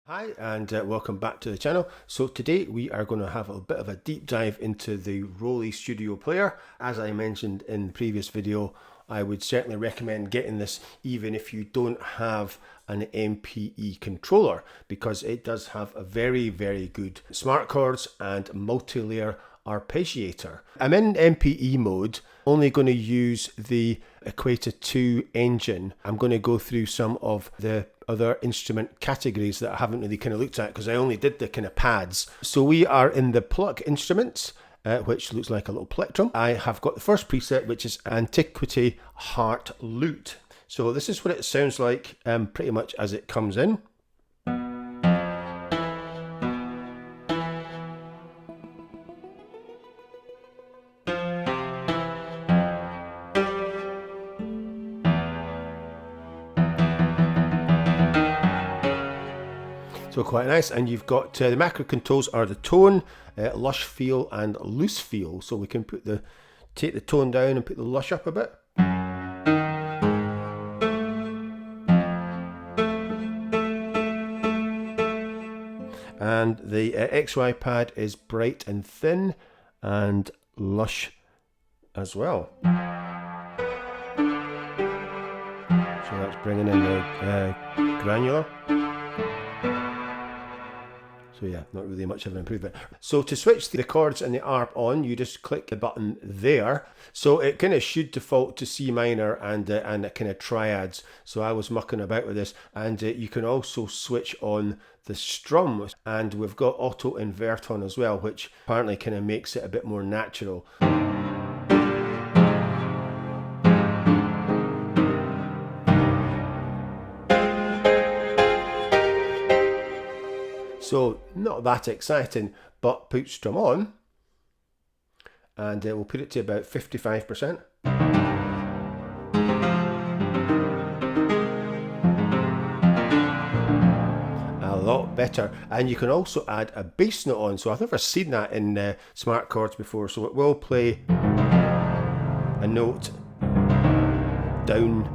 Hi and welcome back to the channel. So today we are going to have a bit of a deep dive into the Roli Studio player. As I mentioned in the previous video, I would certainly recommend getting this even if you don't have an MPE controller, because it does have a very good smart chords and multi-layer arpeggiator. I'm in MPE mode, only going to use the Equator 2 engine. I'm going to go through some of the other instrument categories that I haven't really kind of looked at because I only did the kind of pads. So we are in the pluck instruments, which looks like a little plectrum. I have got the first preset, which is Antiquity Heart Lute. So this is what it sounds like pretty much as it comes in. So quite nice, and you've got the macro controls are the tone, lush feel and loose feel. So we can take the tone down and put the lush up a bit. And the XY pad is bright and thin and lush as well. So that's bringing in the granular. So yeah, not really much of an improvement. So to switch the chords and the arp on, you just click the button there. So it kind of should default to C minor and a kind of triads. So I was mucking about with this, and you can also switch on the strum, and we've got auto invert on as well, which apparently kind of makes it a bit more natural. So not that exciting, but put strum on, and we'll put it to about 55%. A lot better. And you can also add a bass note on. So I've never seen that in smart chords before. So it will play a note down,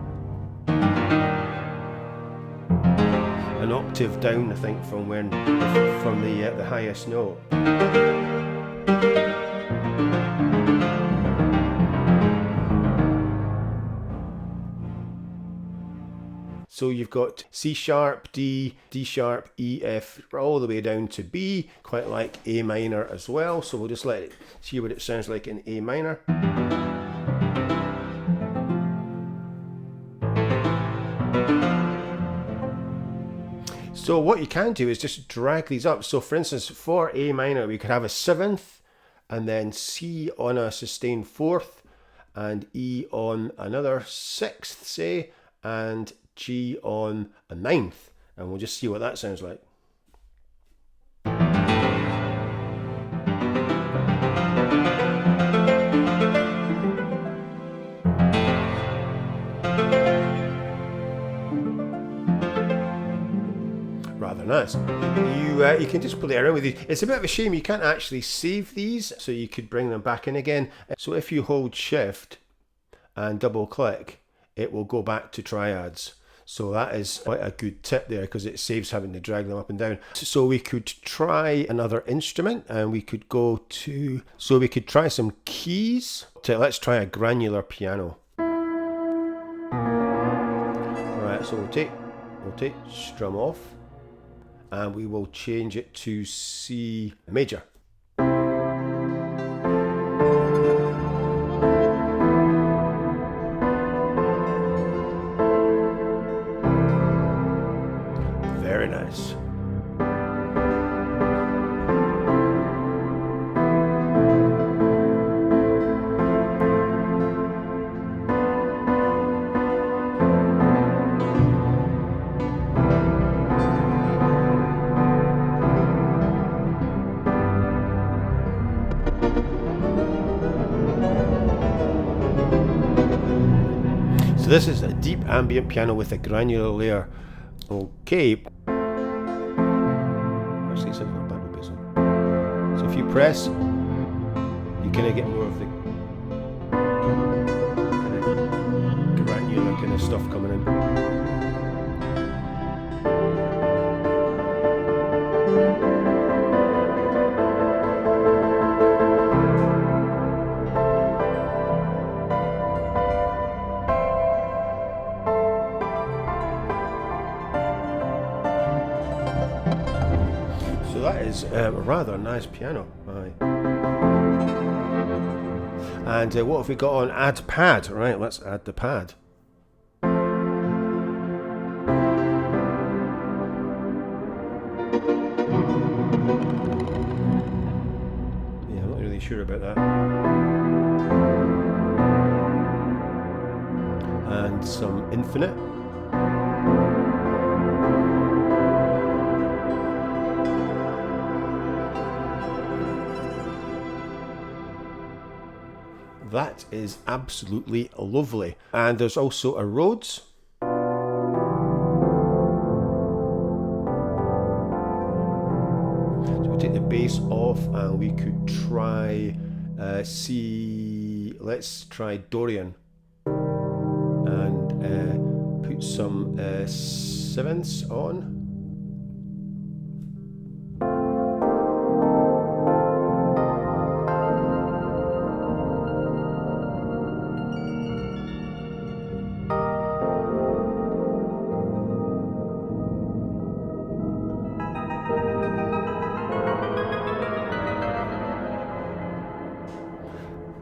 an octave down, I think, from the highest note. So you've got C sharp, D, D sharp, E, F, all the way down to B, quite like A minor as well. So we'll just let it see what it sounds like in A minor. So what you can do is just drag these up. So for instance, for A minor, we could have a 7th, and then C on a sustained 4th, and E on another 6th, say, and G on a 9th. And we'll just see what that sounds like. Rather nice. You can just play around with these. It's a bit of a shame you can't actually save these, so you could bring them back in again. So if you hold shift and double click, it will go back to triads. So that is quite a good tip there, because it saves having to drag them up and down. So we could try another instrument, and we could go to, so we could try some keys. So let's try a granular piano. Alright, so we'll take strum off, and we will change it to C major. Very nice. This is a deep ambient piano with a granular layer. Okay. Actually, something not bad with bass on. So if you press, you kind of get more of the kind of granular kind of stuff coming in. So that is a rather nice piano. Aye. And what have we got on add pad? Right, let's add the pad. Yeah, I'm not really sure about that. And some infinite. That is absolutely lovely. And there's also a Rhodes. So we take the bass off and we could try let's try Dorian. And put some sevenths on.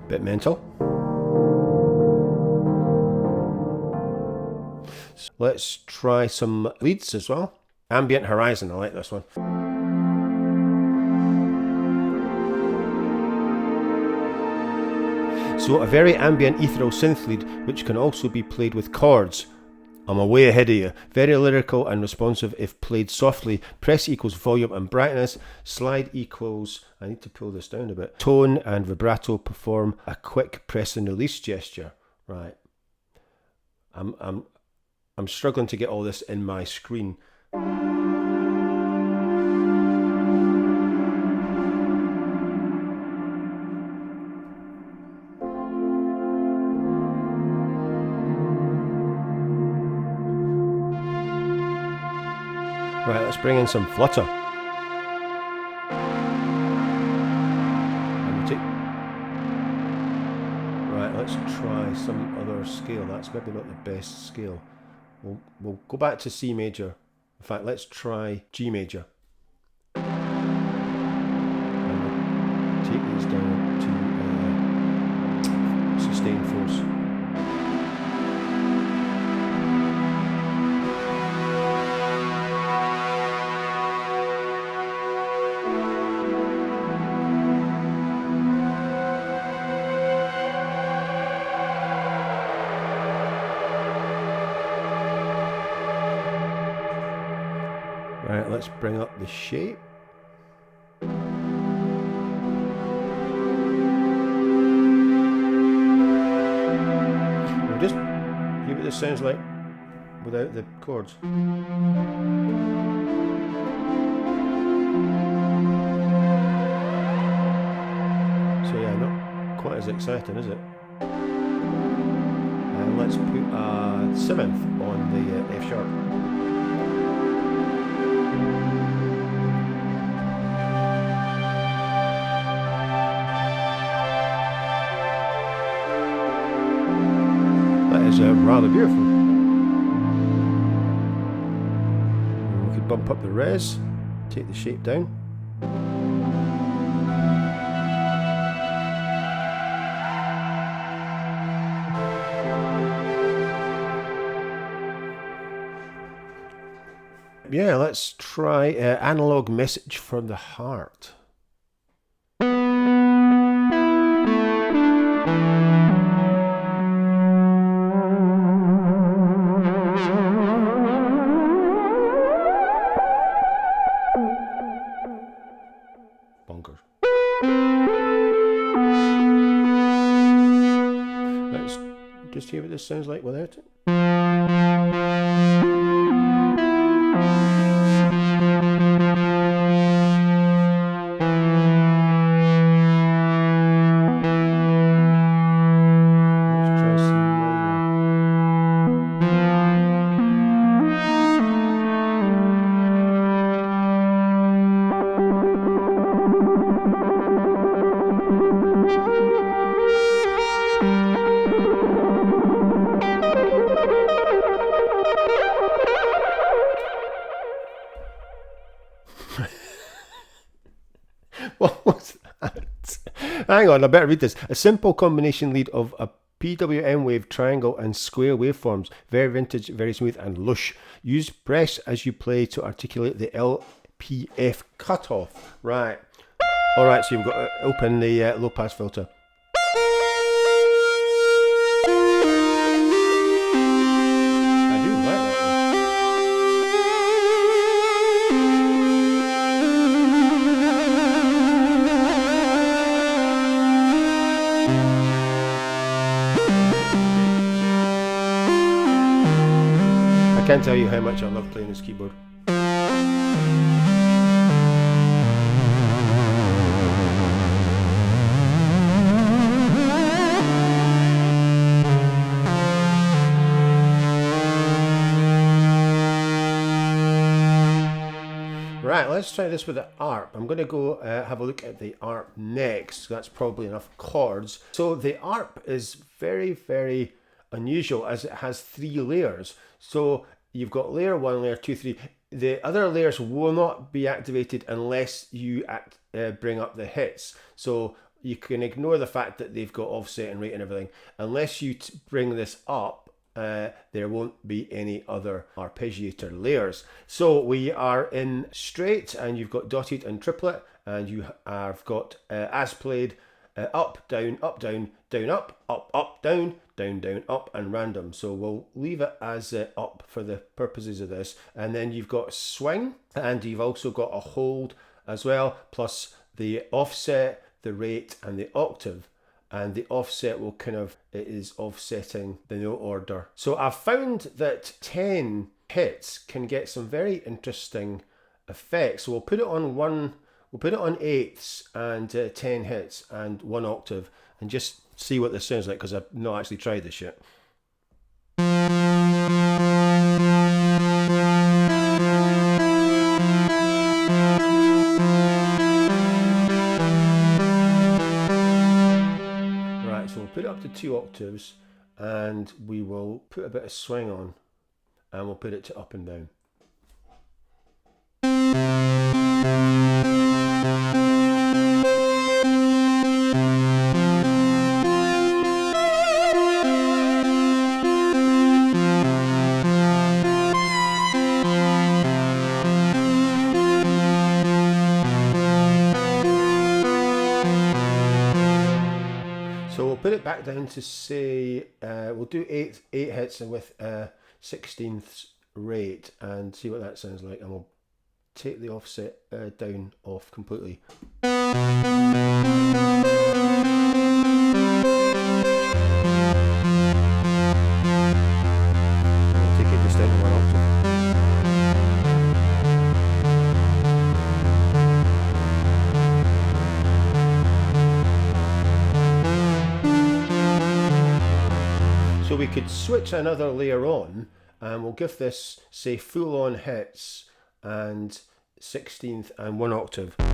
Bit mental. So let's try some leads as well. Ambient Horizon, I like this one. So a very ambient ethereal synth lead, which can also be played with chords. I'm way ahead of you. Very lyrical and responsive if played softly. Press equals volume and brightness. Slide equals, I need to pull this down a bit. Tone and vibrato perform a quick press and release gesture. Right. I'm struggling to get all this in my screen. Right, let's bring in some flutter. Right, let's try some other scale. That's maybe not the best scale. We'll go back to C major. In fact, let's try G major. And we'll take these down to sustain force. Right, let's bring up the shape. We'll just hear what this sounds like without the chords. So yeah, not quite as exciting, is it? And let's put a seventh on the F sharp. That is rather beautiful. And we could bump up the res, take the shape down. Yeah, let's try Analog Message from the Heart. Bonkers. Let's just hear what this sounds like without it. What was that? Hang on, I better read this. A simple combination lead of a PWM wave, triangle and square waveforms. Very vintage, very smooth and lush. Use press as you play to articulate the LPF cutoff. Right. Alright, so you've got to open the low pass filter. I do like that one. I can't tell you how much I love playing this keyboard. Right, let's try this with the ARP. I'm going to go have a look at the ARP next. That's probably enough chords. So the ARP is very, very unusual as it has 3 layers. So you've got layer 1, layer 2, 3. The other layers will not be activated unless you bring up the hits. So you can ignore the fact that they've got offset and rate and everything. Unless you bring this up, there won't be any other arpeggiator layers. So we are in straight, and you've got dotted and triplet, and you have got as played, up, down, up, down, down, up, up, down, down, down, up, and random. So we'll leave it as up for the purposes of this. And then you've got swing, and you've also got a hold as well, plus the offset, the rate, and the octave. And the offset will it is offsetting the note order. So I've found that 10 hits can get some very interesting effects. So we'll put it on eighths and 10 hits and 1 octave, and just see what this sounds like, because I've not actually tried this yet. So we'll put it up to 2 octaves, and we will put a bit of swing on, and we'll put it to up and down. So we'll put it back down to say, we'll do 8 hits with 16th rate and see what that sounds like, and we'll take the offset down off completely. We'll take it just down to 1 octave. So we could switch another layer on, and we'll give this, say, full on hits and 16th and 1 octave. So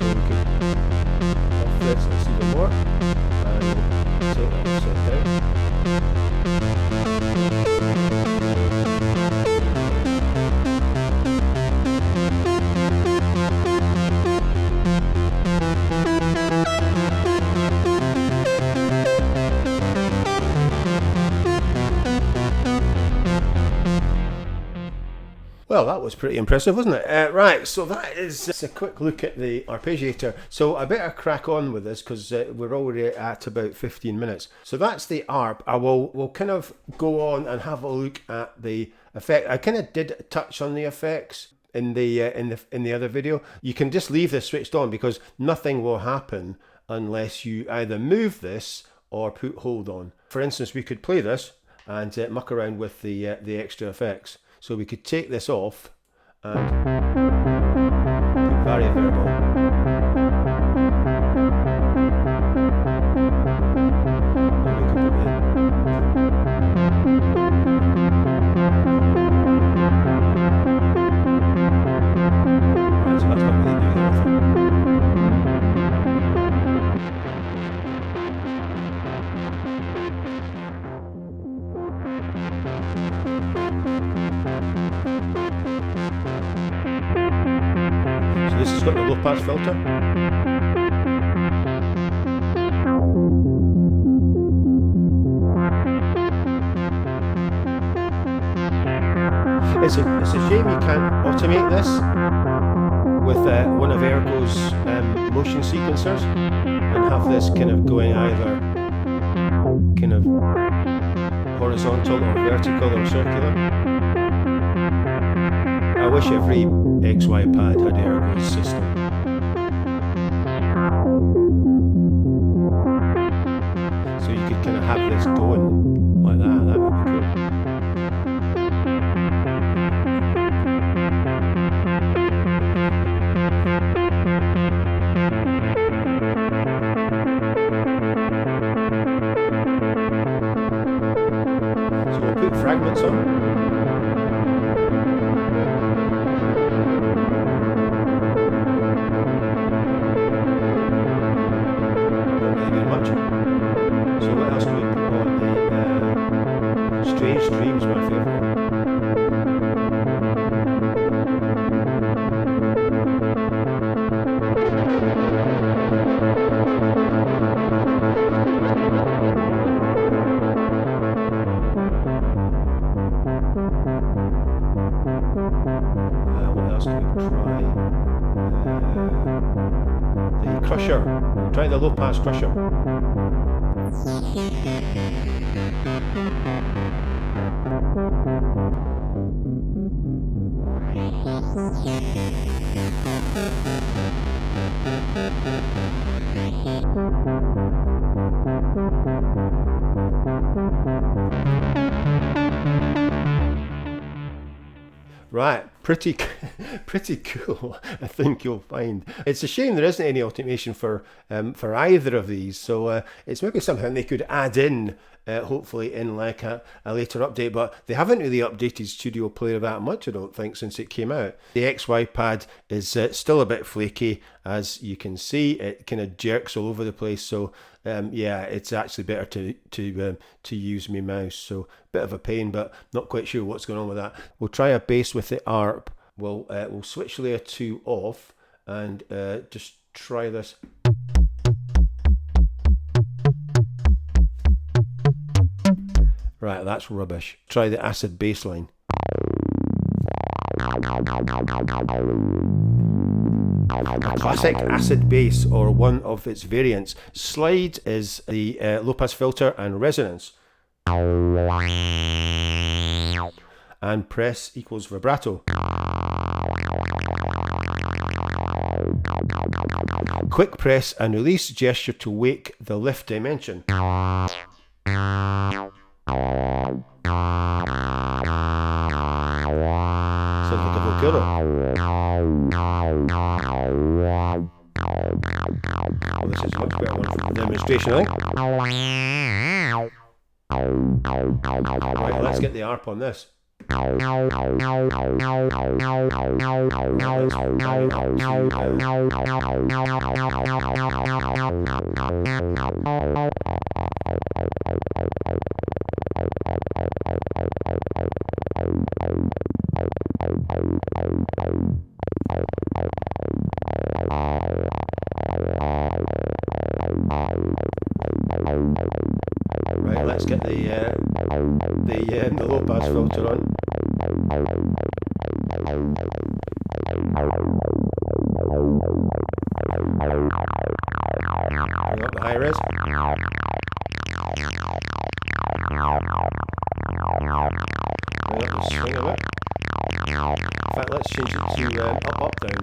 we could off this and see even more, and we'll take that offset down. Well, that was pretty impressive, wasn't it? Right, so that is just a quick look at the arpeggiator. So I better crack on with this, because we're already at about 15 minutes. So that's the ARP. We'll kind of go on and have a look at the effect. I kind of did touch on the effects in the other video. You can just leave this switched on, because nothing will happen unless you either move this or put hold on. For instance, we could play this and muck around with the extra effects. So we could take this off and put variable. And we can put right, so that's not really doing anything. low pass filter. It's a shame you can't automate this with one of Ergo's motion sequencers and have this kind of going either kind of horizontal or vertical or circular. I wish every XY pad had Ergo's system. So you could kind of have this going like that. That would be cool. So we'll put fragments on. So what else do we put on? The Strange Dreams, my favourite. What else can we try? The Crusher. We'll try the low pass Crusher. Right, pretty cool. I think you'll find it's a shame there isn't any automation for either of these. So it's maybe something they could add in, hopefully in like a later update. But they haven't really updated Studio Player that much, I don't think, since it came out. The XY pad is still a bit flaky, as you can see. It kind of jerks all over the place. So yeah, it's actually better to use my mouse. So bit of a pain, but not quite sure what's going on with that. We'll try a bass with the ARP. We'll switch layer 2 off and just try this. Right, that's rubbish. Try the acid bass line. A classic acid bass, or one of its variants. Slide is the low pass filter and resonance. And press equals vibrato. Quick press and release gesture to wake the lift dimension. Sounds like a vocalo. Well, this is much better one for the demonstration, I think. Right, let's get the ARP on this. Right, let's get the low pass filter on. Bring up the high res. Bring up the swing a bit. In fact, let's change it to up, down.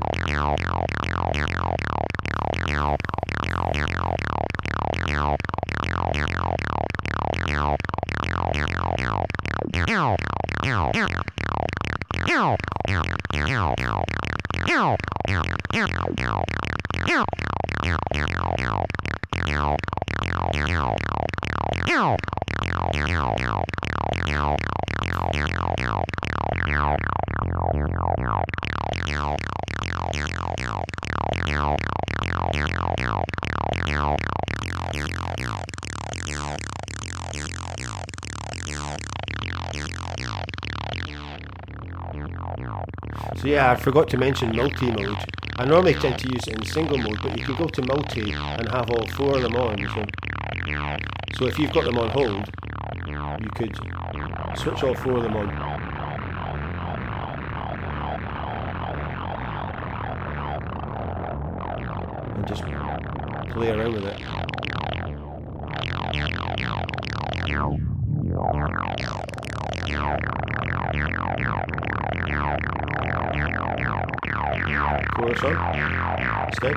So yeah, I forgot to mention multi-mode. I normally tend to use it in single mode, but you can go to multi and have all 4 of them on. So if you've got them on hold, you could switch all 4 of them on. And just play around with it. Chorus on instead.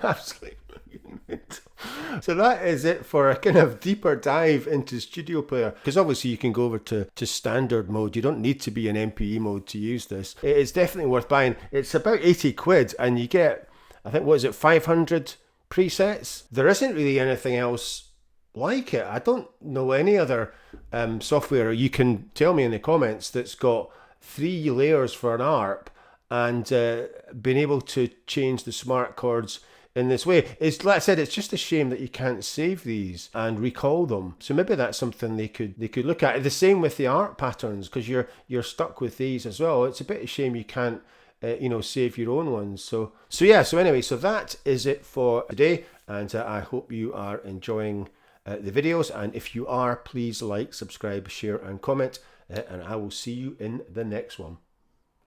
Absolutely. So that is it for a kind of deeper dive into Studio Player, because obviously you can go over to standard mode. You don't need to be in MPE mode to use this. It is definitely worth buying. It's about 80 quid and you get, I think, what is it, 500 presets? There isn't really anything else like it. I don't know any other software, you can tell me in the comments, that's got 3 layers for an ARP and being able to change the smart chords in this way. It's like I said, it's just a shame that you can't save these and recall them. So maybe that's something they could look at. The same with the art patterns, because you're stuck with these as well. It's a bit of a shame you can't save your own ones. So anyway, that is it for today, and I hope you are enjoying the videos. And if you are, please like, subscribe, share, and comment. And I will see you in the next one.